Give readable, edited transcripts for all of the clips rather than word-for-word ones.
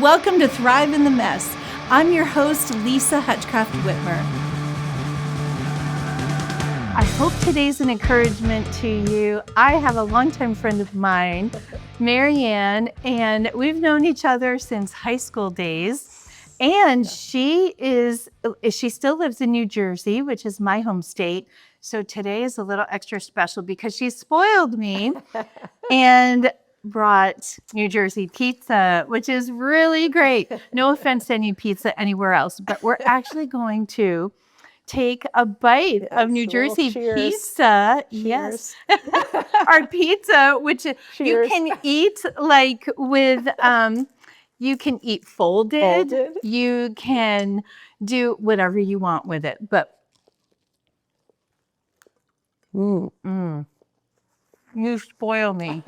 Welcome to Thrive in the Mess. I'm your host, Lisa Hutchcraft Whitmer. I hope today's an encouragement to you. I have a longtime friend of mine, Maryann, and we've known each other since high school days. And she still lives in New Jersey, which is my home state. So today is a little extra special because she spoiled me and brought New Jersey pizza, which is really great. No offense to any pizza anywhere else, but we're actually going to take a bite of New Jersey pizza. Cheers. Yes. Our pizza, which you can eat like with, you can eat folded. You can do whatever you want with it, but you spoil me.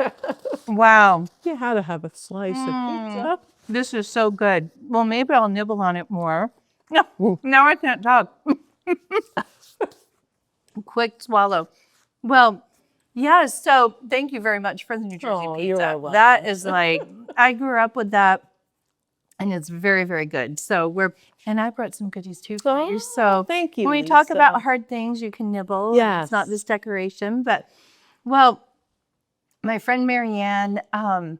Wow. You had to have a slice of pizza. This is so good. Well, maybe I'll nibble on it more. No, now I can't talk. Quick swallow. Well, yeah, so thank you very much for the New Jersey pizza. You're welcome. That is like, I grew up with that, and it's very, very good. So and I brought some goodies too for you. So thank you, when we Lisa. talk about hard things, you can nibble. Yes. It's not this decoration, but, well, my friend Maryann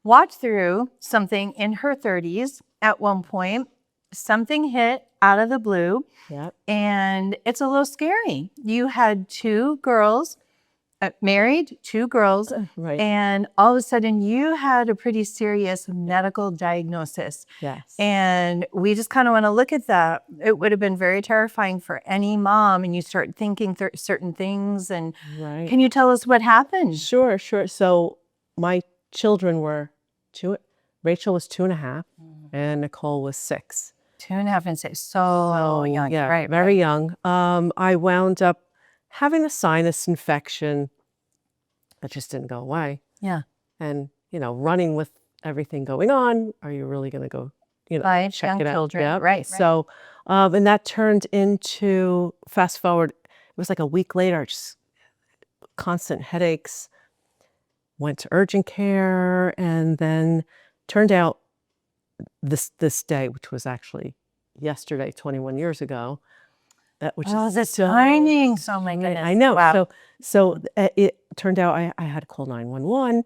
walked through something in her 30s at one point. Something hit out of the blue. Yep. And it's a little scary. You had two girls, married, two girls, Right. and all of a sudden you had a pretty serious medical diagnosis. Yes. And we just kind of want to look at that. It would have been very terrifying for any mom, and you start thinking certain things. And Right. can you tell us what happened? Sure. So my children were Rachel was 2.5 and Nicole was 6. 2.5 and 6. So young. Yeah, Right. very young. I wound up having a sinus infection that just didn't go away. Yeah. And, running with everything going on, are you really going to go, By check young it out? children. Yeah. Right. So, and that turned into, fast forward, it was like a week later, just constant headaches, went to urgent care, and then turned out this day, which was actually yesterday, 21 years ago. Which is the timing. So my goodness. I know. Wow. So it turned out I had to call 911.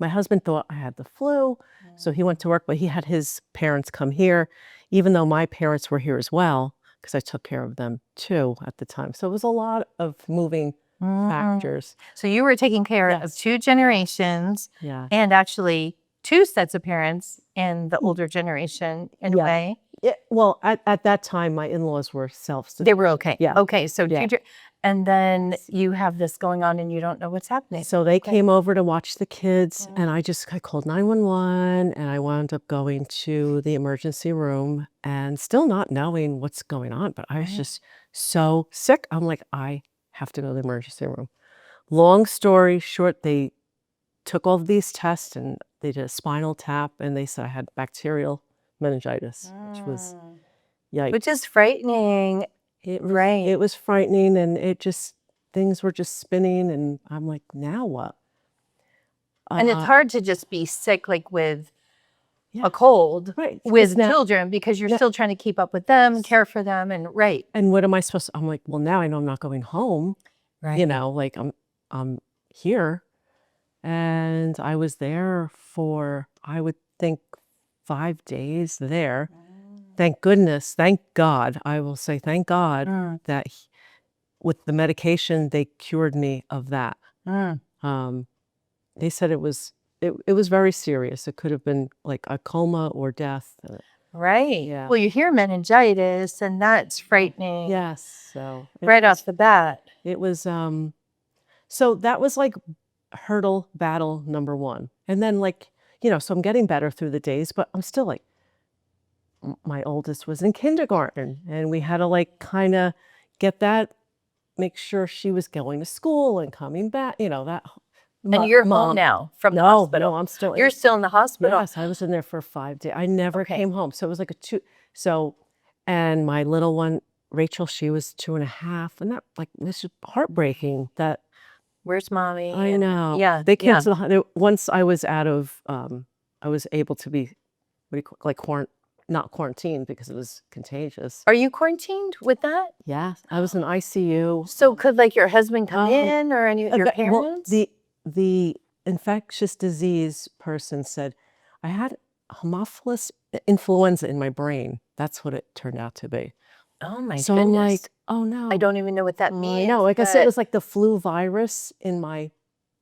My husband thought I had the flu, so he went to work, but he had his parents come here, even though my parents were here as well, because I took care of them too at the time. So it was a lot of moving factors. So you were taking care of two generations, Yeah. and actually two sets of parents in the older generation in a way. Well, at that time, my in-laws were self-sufficient. They were okay. Yeah. Okay. So and then you have this going on and you don't know what's happening. So they came over to watch the kids, and I called 911, and I wound up going to the emergency room and still not knowing what's going on. But I was just so sick. I'm like, I have to go to the emergency room. Long story short, they took all of these tests and they did a spinal tap, and they said I had bacterial meningitis, which was yikes. Which is frightening. It was frightening, and things were just spinning, and I'm like, now what? And it's hard to just be sick like with a cold with children, because you're still trying to keep up with them, care for them, and And what am I supposed to? I'm like, well, now I know I'm not going home. Right. Like I'm here, and I was there for, I would think, 5 days there. Thank goodness, thank God, I will say thank God that with the medication, they cured me of that. They said it was very serious. It could have been like a coma or death. Right. Yeah. Well, you hear meningitis, and that's frightening. Yes. So right off the bat. It was, so that was like battle number 1. And then so I'm getting better through the days, but I'm still like, my oldest was in kindergarten, and we had to kind of make sure she was going to school and coming back, that. And you're home now from the hospital. No, I'm still. You're still in the hospital. Yes, I was in there for 5 days. I never came home. So it was like and my little one, Rachel, she was 2.5, and that this is heartbreaking that. Where's mommy? I know. Yeah. They canceled. Once I was I was able to be what do you call, like not quarantined because it was contagious. Are you quarantined with that? Yeah, I was in ICU. So could like your husband come in or any your parents? Well, the infectious disease person said I had Haemophilus influenza in my brain. That's what it turned out to be. Oh my So goodness. I'm like, oh no. I don't even know what that means. No, like I said, it was like the flu virus in my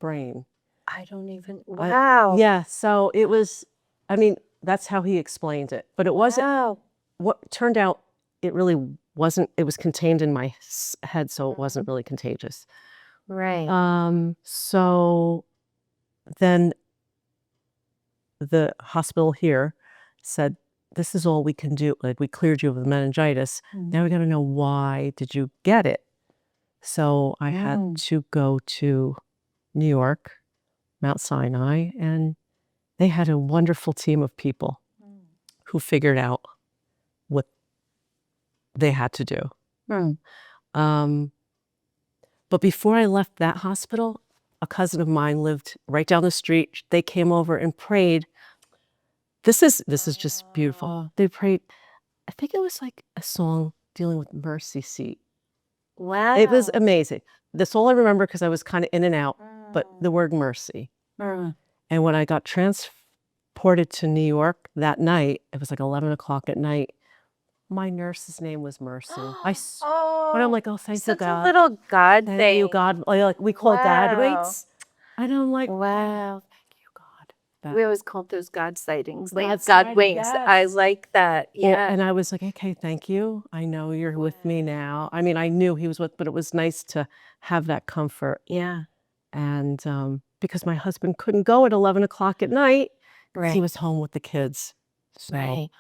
brain. I don't even, wow. Yeah, so it was, I mean, that's how he explained it. But it wasn't, what turned out, it really wasn't, it was contained in my head, so it wasn't really contagious. Right. So then the hospital here said, this is all we can do. Like, we cleared you of the meningitis. Now we got to know, why did you get it? So I had to go to New York, Mount Sinai, and they had a wonderful team of people who figured out what they had to do. But before I left that hospital, a cousin of mine lived right down the street. They came over and prayed. This is just beautiful. They prayed, I think it was like a song dealing with mercy seat. Wow. It was amazing. That's all I remember because I was kind of in and out, but the word mercy. And when I got transported to New York that night, it was like 11 o'clock at night, my nurse's name was Mercy. But I'm like, oh, thank you, God. Such a little God thing. Thank you, God. Like, we call graduates. And I'm like, wow. Thank you, God. We always called those God sightings. Like God's God sighting, winks. yes. I like that. Yeah. And I was like, okay, thank you. I know you're with me now. I mean, I knew he was with, but it was nice to have that comfort. Yeah. And because my husband couldn't go at 11 o'clock at night, Right. he was home with the kids. So, Right.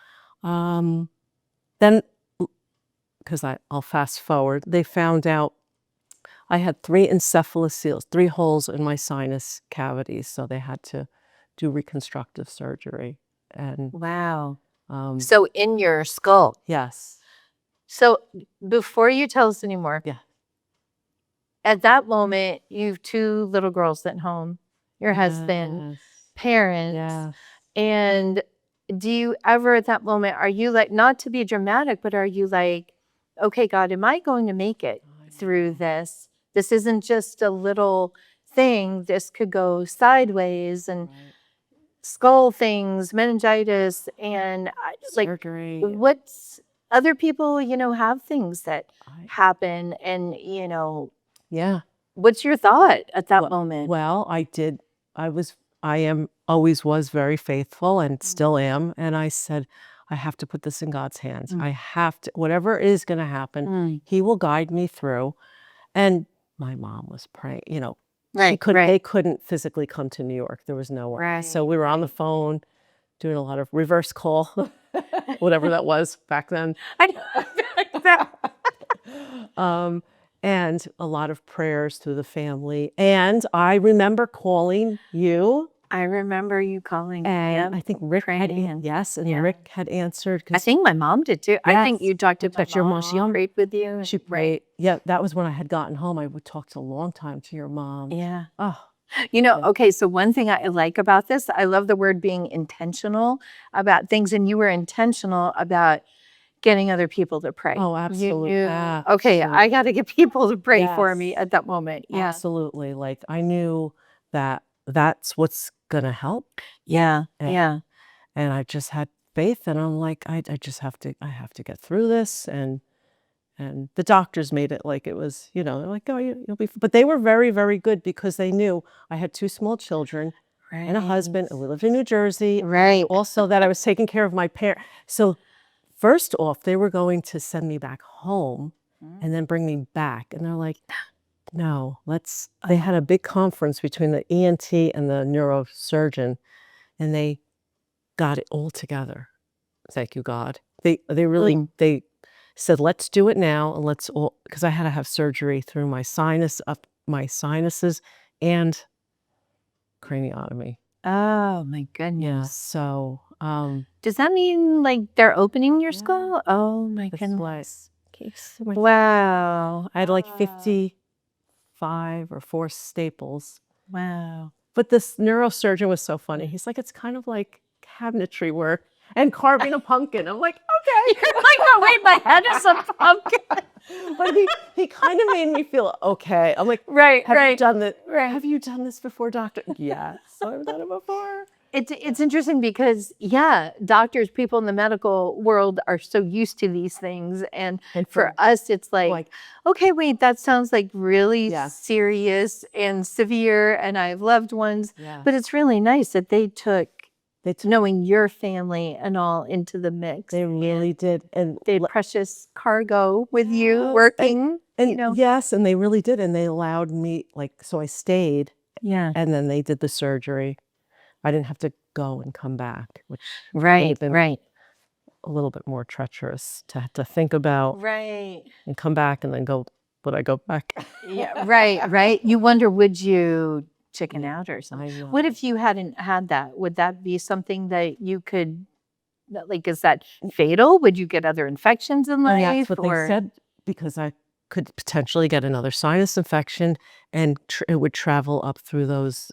then, because I'll fast forward, they found out I had 3 encephalocele, 3 holes in my sinus cavities. So they had to do reconstructive surgery. And wow. So in your skull. yes. So before you tell us anymore. Yeah. At that moment, you have 2 little girls at home, your husband, parents. Yeah. And do you ever at that moment, are you like, not to be dramatic, but are you like, okay, God, am I going to make it through this? This isn't just a little thing. This could go sideways and skull things, meningitis, and like surgery. what's other people, have things that happen and, Yeah. what's your thought at that moment? Well, I always was very faithful and still am. And I said, I have to put this in God's hands. I have to, whatever is going to happen, he will guide me through. And my mom was praying, they couldn't physically come to New York. There was no way. So we were on the phone doing a lot of reverse call, whatever that was back then. I know. And a lot of prayers through the family. And I remember calling you. I remember you calling. And I think Rick had Rick had answered. I think my mom did too. I think you talked to my your mom. She prayed with you. She prayed. Yeah, that was when I had gotten home. I would talk a long time to your mom. Yeah. Oh. Okay, so one thing I like about this, I love the word being intentional about things. And you were intentional about getting other people to pray. Oh, absolutely. Okay, I got to get people to pray for me at that moment. Yeah. Absolutely. Like, I knew that that's what's going to help. Yeah. And I just had faith, and I'm like, I have to get through this. And the doctors made it like it was, like, oh, you'll be, but they were very, very good because they knew I had 2 small children and a husband, and we lived in New Jersey. Right. Also that I was taking care of my parents. So first off, they were going to send me back home and then bring me back. And they're like, no, they had a big conference between the ENT and the neurosurgeon, and they got it all together. Thank you, God. They really, they said, let's do it now. And because I had to have surgery through my sinuses and craniotomy. Oh my goodness. Yeah. So, does that mean like they're opening your skull? Oh my goodness. Wow. I had like 55 or 4 staples. Wow. But this neurosurgeon was so funny. He's like, it's kind of like cabinetry work. and carving a pumpkin. I'm like, okay. You're like, oh wait, my head is a pumpkin. But he kind of made me feel okay. I'm like, Right, have you right, done this? right. Have you done this before, doctor? Yes, I've done it before. It's interesting because doctors, people in the medical world are so used to these things, and And for us, it's like, like, okay, wait, that sounds like really Yeah. serious and severe, and I have loved ones, yeah, but it's really nice that they took they t- knowing your family and all into the mix. they really did, and They had precious cargo with you working, and yes, and they really did, and they allowed me so I stayed, Yeah, and then they did the surgery. I didn't have to go and come back, which would right, have been right, a little bit more treacherous to have to think about right. and come back and then go. Would I go back? Yeah, right, right. You wonder, would you chicken out or something? I know. What if you hadn't had that? Would that be something that you could, like, is that fatal? Would you get other infections in And life? that's what or they said, because I could potentially get another sinus infection, and it would travel up through those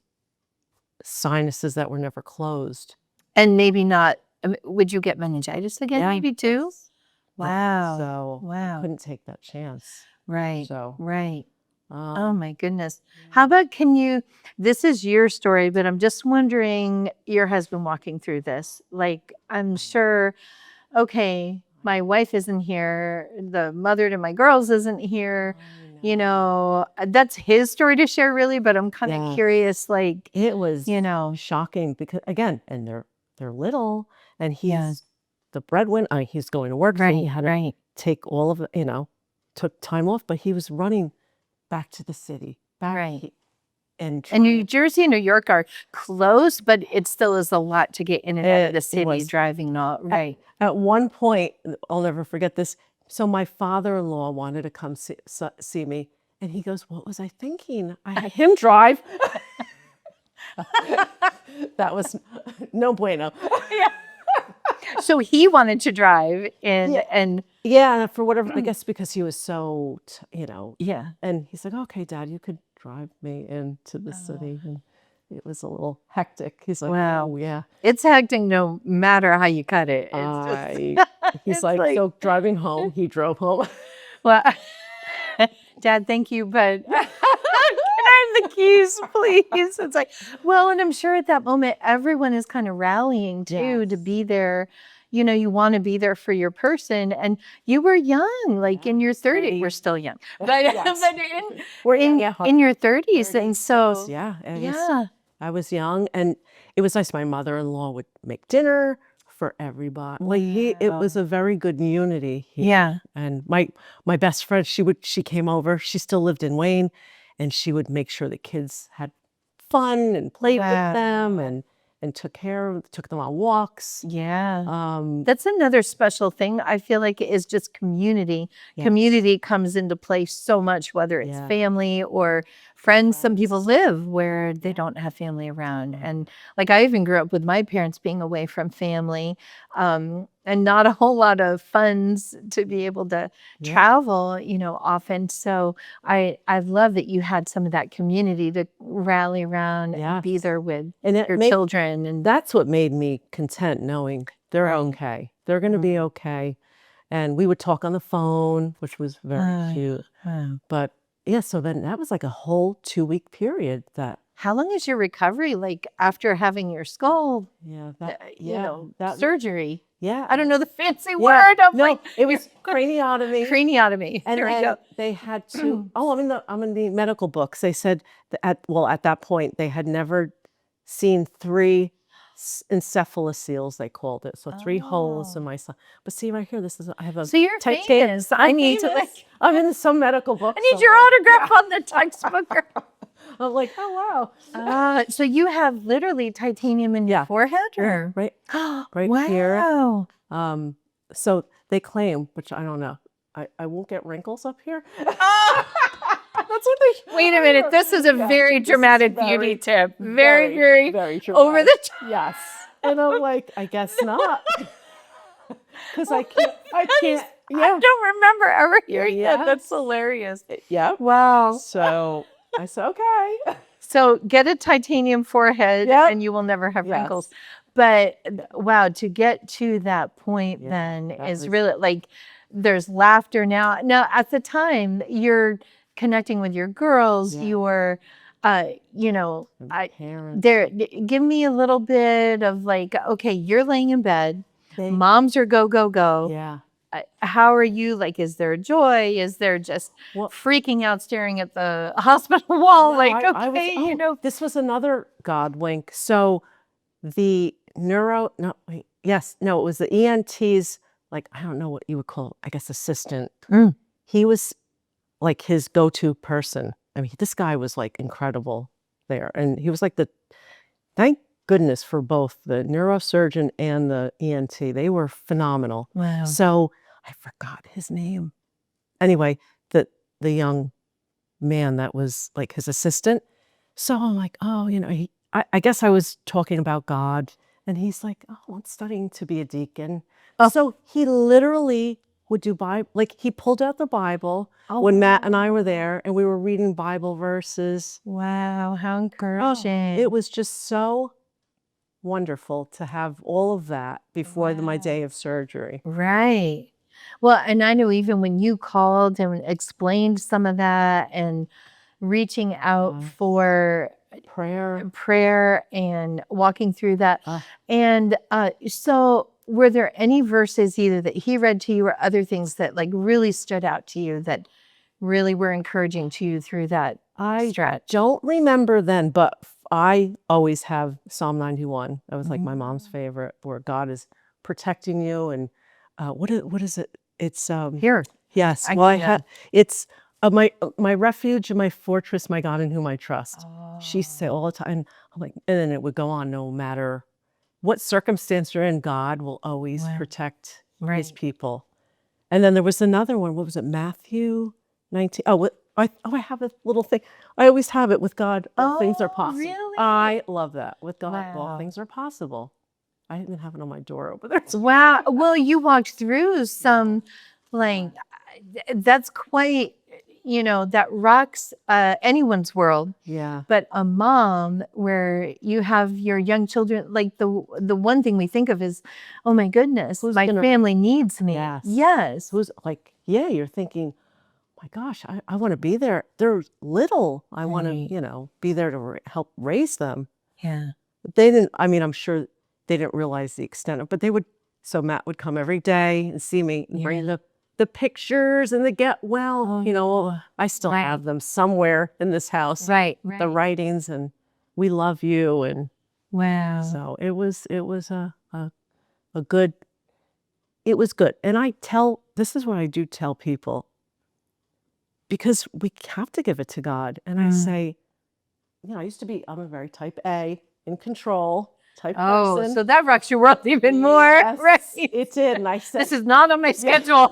sinuses that were never closed. And maybe not, would you get meningitis again, Yeah. maybe too? Yes. Wow. So I Wow. couldn't take that chance. Right, So right. um, Oh my goodness. How about, this is your story, but I'm just wondering, your husband walking through this, like, I'm sure, okay, my wife isn't here, the mother to my girls isn't here, that's his story to share really, but I'm kind of Yeah. curious, like, it was shocking, because again, and they're little, and he's the breadwinner. He's going to work, so he had to take all of it, took time off, but he was running back to the city, back and New Jersey and New York are close, but it still is a lot to get in and out of the It city, was. driving, not right. At one point, I'll never forget this. So my father-in-law wanted to come see me, and he goes, "What was I thinking? I had him drive." That was no bueno. So he wanted to drive and Yeah, and for whatever, I guess because he was so, yeah. and he's like, "Okay, Dad, you could drive me into the city." And it was a little hectic. He's like, Wow. "Oh, yeah." It's hectic no matter how you cut it. He's it's like, so driving home, he drove home. Well, Dad, thank you, but can I have the keys, please? It's like, well, and I'm sure at that moment, everyone is kind of rallying too to be there. You want to be there for your person, and you were young, like in your 30s. We're still young, but, We're in your 30s, and so yeah, I was young, and it was nice. My mother-in-law would make dinner for everybody. Like it was a very good unity here. Yeah. And my best friend, she came over. She still lived in Wayne, and she would make sure the kids had fun and played with them, and took them on walks. Yeah. That's another special thing. I feel like is just community. Yes. Community comes into play so much, whether it's family or friends. Some people live where they don't have family around. And like I even grew up with my parents being away from family, and not a whole lot of funds to be able to travel, often. So I love that you had some of that community to rally around and be there with your children. And that's what made me content, knowing they're okay. They're going to be okay. And we would talk on the phone, which was very cute. But yeah, so then that was like a whole 2-week period. How long is your recovery, like after having your skull, surgery? Yeah. I don't know the fancy word. It was craniotomy. Craniotomy. And, there we go. They had to, I'm in the medical books. They said that at that point, they had never seen 3 encephaloceles, they called it. So 3 holes in my side. But see right here, I have a. So you're famous. I need to I'm in some medical book. I need your autograph on the textbook. I'm like, oh wow. So you have literally titanium in your forehead, or right wow. here. So they claim, which I don't know. I won't get wrinkles up here. That's what they. Wait a minute. This is a very dramatic beauty tip. Very dramatic. Over the top. Yes. And I'm like, I guess not. Because I can't. I don't remember ever hearing that. That's hilarious. Yeah. Wow. So I said, okay. So get a titanium forehead and you will never have wrinkles. But wow, to get to that point Yeah, then that is was really like there's laughter now. Now at the time you're connecting with your girls, Yeah. you're you know, parents. there give me a little bit of like, okay, you're laying in bed, They moms are go, go, go. Yeah. How are you? Like, is there joy? Is there just Well, freaking out, staring at the hospital wall? no, Like, I was okay, you know, this was another God wink. So the no, wait, yes, no, it was the ENT's, like, I don't know what you would call, I guess, assistant. Mm. He was like his go-to person. I mean, this guy was like incredible there. And he was like thank goodness for both the neurosurgeon and the ENT. They were phenomenal. Wow. So I forgot his name. Anyway, the young man that was like his assistant. So I'm like, oh, I guess I was talking about God, and he's like, oh, I'm studying to be a deacon. Oh. So he literally would do Bible, like he pulled out the Bible when Matt and I were there, and we were reading Bible verses. Wow, how Oh, encouraging. it was just so wonderful to have all of that before my day of surgery. Right. Well, and I know even when you called and explained some of that and reaching out for prayer and walking through that. And so were there any verses either that he read to you or other things that like really stood out to you that really were encouraging to you through that stretch? Don't remember then, but I always have Psalm 91. That was like my mom's favorite, where God is protecting you. And what is it? It's Here. Yes. Well, it's my refuge and my fortress, my God in whom I trust. She used to say all the time. And I'm like, and then it would go on. No matter what circumstance you're in, God will always protect His people. And then there was another one. What was it? Matthew 19. Oh, I have a little thing. I always have it. With God, all things are possible. Really? I love that. With God, all things are possible. I even have it on my door over there. Wow. Well, you walked through some, like, that's quite, that rocks anyone's world. Yeah. But a mom where you have your young children, like the one thing we think of is, oh my goodness, my family needs me. Yes. Who's like, yeah, you're thinking, my gosh, I want to be there. They're little. I want to, be there to help raise them. Yeah. They didn't, I mean, I'm sure they didn't realize the extent of, but so Matt would come every day and see me and bring the pictures and the get well, I still have them somewhere in this house. Right. The writings and we love you. And wow. So it was a good, it was good. And this is what I do tell people, because we have to give it to God. And I say, I'm a very type A, in control type person. So that rocks your world even more. Yes, right. It did. And I said, this is not on my schedule.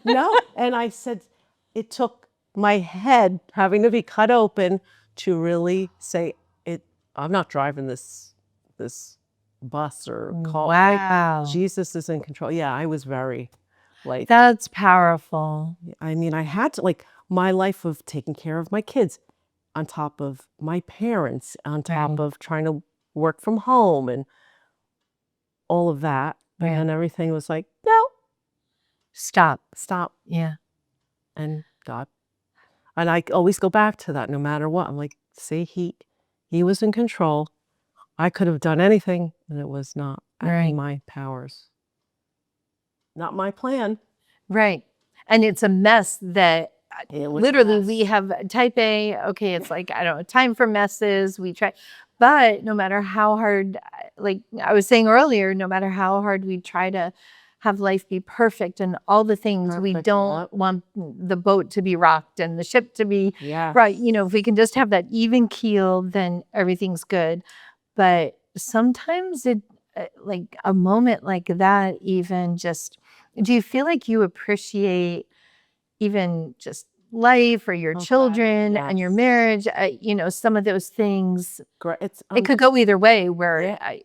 No. And I said, it took my head having to be cut open to really say, I'm not driving this bus or car. Wow. Jesus is in control. Yeah, I was very that's powerful. I mean, I had to, my life of taking care of my kids, on top of my parents, on top of trying to work from home and all of that. And everything was like, no. Stop. Yeah. And God. And I always go back to that no matter what. I'm like, see, he was in control. I could have done anything, and it was not in my powers. Not my plan. Right. And it's a mess that literally we have type A. Okay, it's like, I don't know, time for messes. We try. But no matter how hard, like I was saying earlier, no matter how hard we try to have life be perfect and all the things, we don't want the boat to be rocked and the ship to be right. If we can just have that even keel, then everything's good. But sometimes like a moment like that, even just, do you feel like you appreciate even just life or your children and your marriage? Some of those things, it could go either way where I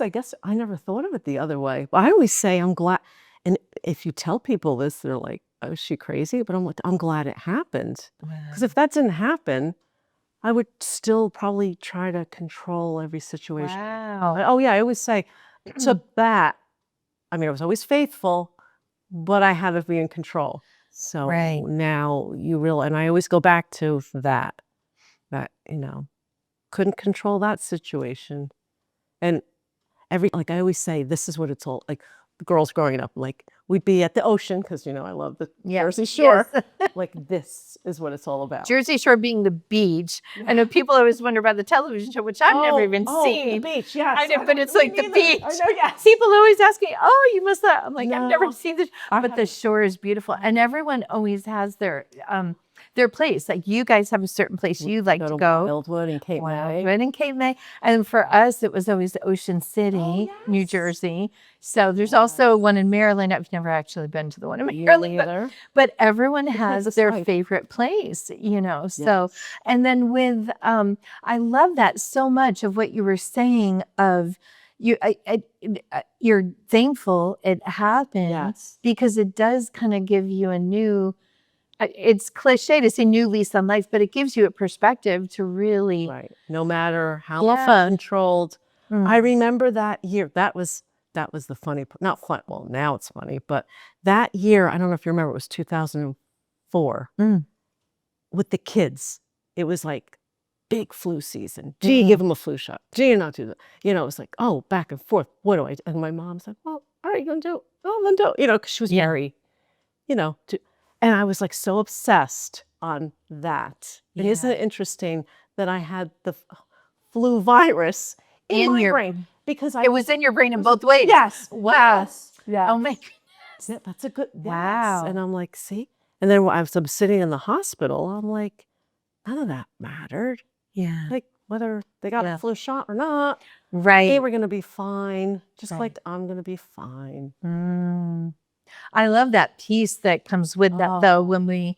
guess I never thought of it the other way. Well, I always say I'm glad. And if you tell people this, they're like, oh, is she crazy? But I'm glad it happened. Because if that didn't happen, I would still probably try to control every situation. Wow. Oh yeah, I always say to that. I mean, I was always faithful, but I had to be in control. So Right. now you realize, and I always go back to that, couldn't control that situation. And like I always say, this is what it's all like. The girls growing up, like we'd be at the ocean because I love the Jersey Shore. Yes. Like this is what it's all about. Jersey Shore being the beach. I know people always wonder about the television show, which I've never even seen. The beach, yes. I know, but it's like the beach. I know, yes. People always ask me, "Oh, you must have." I'm like, I've never No. seen this, but the shore is beautiful, and everyone always has their place. Like you guys have a certain place you like to go. Wildwood and Cape May. Wildwood and Cape May. And for us, it was always Ocean City, New Jersey. So there's also one in Maryland. I've never actually been to the one in Maryland, but everyone has their favorite place, So, and then with, I love that so much of what you were saying of you're thankful it happened because it does kind of give you a new, it's cliche to say new lease on life, but it gives you a perspective to really. Right. No matter how controlled. I remember that year. That was the funny part. Not fun. Well, now it's funny, but that year, I don't know if you remember, it was 2004 with the kids. It was like big flu season. Gee, give them a flu shot. Gee, not do that. It was like, oh, back and forth. What do I do? And my mom's like, well, all right, you gonna do? Oh, then do. Because she was very, and I was like so obsessed on that. And isn't it interesting that I had the flu virus in my brain? Because it was in your brain in both ways. Yes. Wow. Yes. Yeah. Oh my goodness. That's a good. Wow. And I'm like, see? And then I'm sitting in the hospital. I'm like, none of that mattered. Yeah. Like whether they got a flu shot or not. Right. They were going to be fine. Just like I'm going to be fine. I love that peace that comes with that, though, when we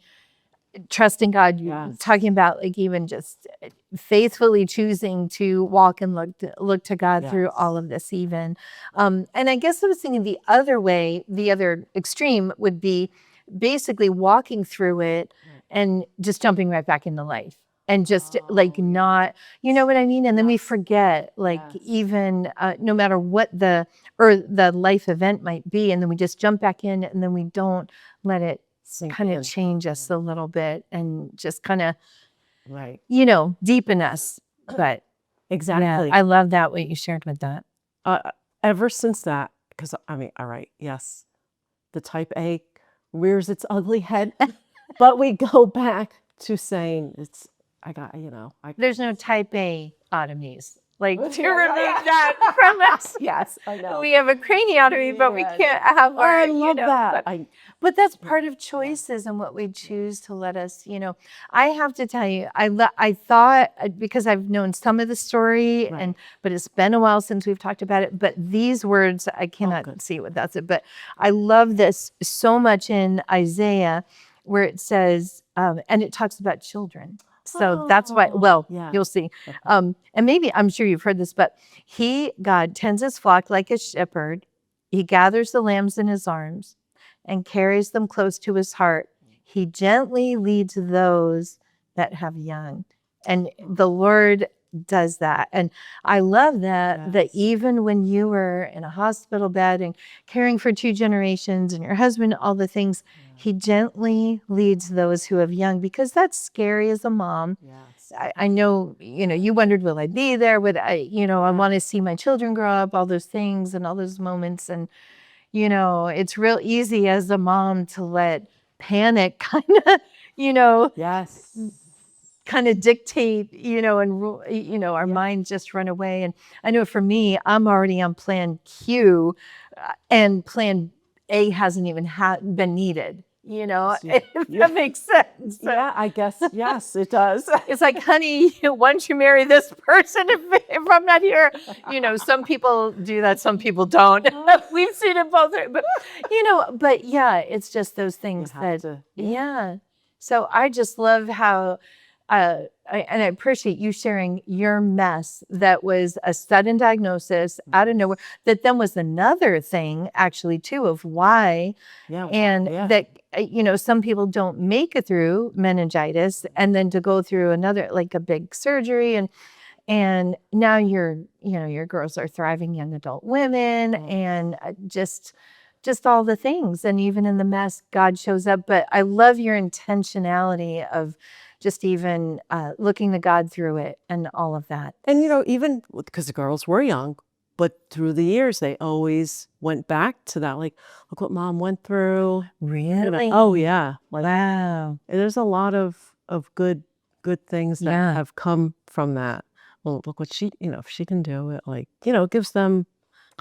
trust in God. Talking about like even just faithfully choosing to walk and look to God through all of this, even. And I guess I was thinking the other way, the other extreme would be basically walking through it and just jumping right back into life. And just like not, you know what I mean? And then we forget, like even no matter what the life event might be, and then we just jump back in, and then we don't let it kind of change us a little bit, and just kind of, deepen us. But exactly, I love that what you shared with that. Ever since that, because I mean, all right, yes, the type A rears its ugly head, but we go back to saying there's no type A otomies. Like to remove that from us. Yes, I know. We have a craniotomy, but we can't have our. I love that. But that's part of choices and what we choose to let us. I have to tell you, I thought, because I've known some of the story, but it's been a while since we've talked about it. But these words, I cannot see what that's it. But I love this so much in Isaiah, where it says, and it talks about children. So that's why, you'll see. And maybe, I'm sure you've heard this, but God tends his flock like a shepherd. He gathers the lambs in his arms and carries them close to his heart. He gently leads those that have young. And the Lord does that. And I love that even when you were in a hospital bed and caring for 2 generations and your husband, all the things, he gently leads those who have young, because that's scary as a mom. I know, you wondered, will I be there? Would I, I want to see my children grow up, all those things and all those moments. And, it's real easy as a mom to let panic kind of, kind of dictate, and our minds just run away. And I know for me, I'm already on plan Q, and plan A hasn't even been needed. If that makes sense. Yeah, I guess, yes, it does. It's like, honey, why don't you marry this person if I'm not here? Some people do that, some people don't. We've seen it both. But, it's just those things So I just love how and I appreciate you sharing your mess that was a sudden diagnosis out of nowhere, that then was another thing actually too of why. Yeah. And Yeah. that, some people don't make it through meningitis and then to go through another, like a big surgery. And now your girls are thriving young adult women and just all the things. And even in the mess, God shows up. But I love your intentionality of just even looking to God through it and all of that. And, even because the girls were young, but through the years, they always went back to that. Like, look what mom went through. Really? Oh, yeah. Like, Wow. there's a lot of good things that have come from that. Well, look what she, if she can do it, like, it gives them,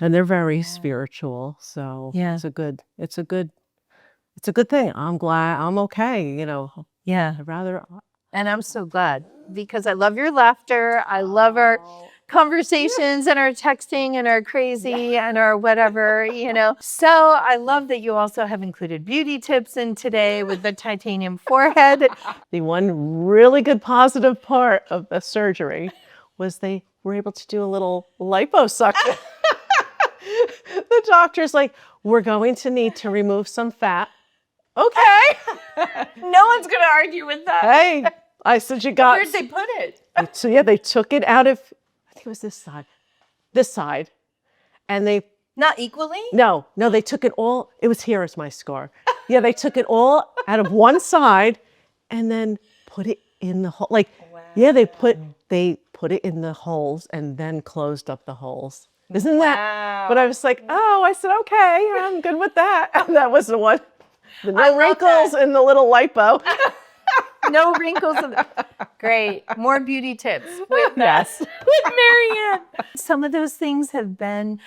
and they're very spiritual. So it's a good thing. I'm glad I'm okay. Yeah. I'd rather. And I'm so glad because I love your laughter. I love our conversations and our texting and our crazy and our whatever. So I love that you also have included beauty tips in today with the titanium forehead. The one really good positive part of the surgery was they were able to do a little liposuction. The doctor's like, we're going to need to remove some fat. Okay. No one's going to argue with that. Hey, I said you got. Where'd they put it? So yeah, they took it out of, I think it was this side. And they. Not equally? No, they took it all. It was here as my scar. Yeah, they took it all out of one side and then put it in the hole. Like, yeah, they put it in the holes and then closed up the holes. Isn't that? But I was like, I said, okay, I'm good with that. That was the one. The no wrinkles and the little lipo. No wrinkles. Great. More beauty tips with Maryann. Some of those things have been,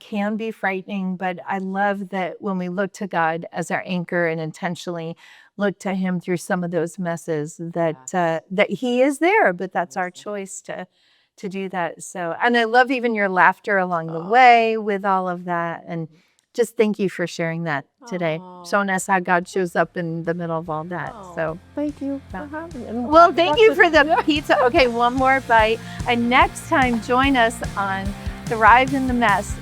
can be frightening, but I love that when we look to God as our anchor and intentionally look to him through some of those messes that he is there, but that's our choice to do that. So, and I love even your laughter along the way with all of that. And just thank you for sharing that today, showing us how God shows up in the middle of all that. So thank you for having me. Well, thank you for the pizza. Okay, one more bite. And next time, join us on Thrive in the Mess.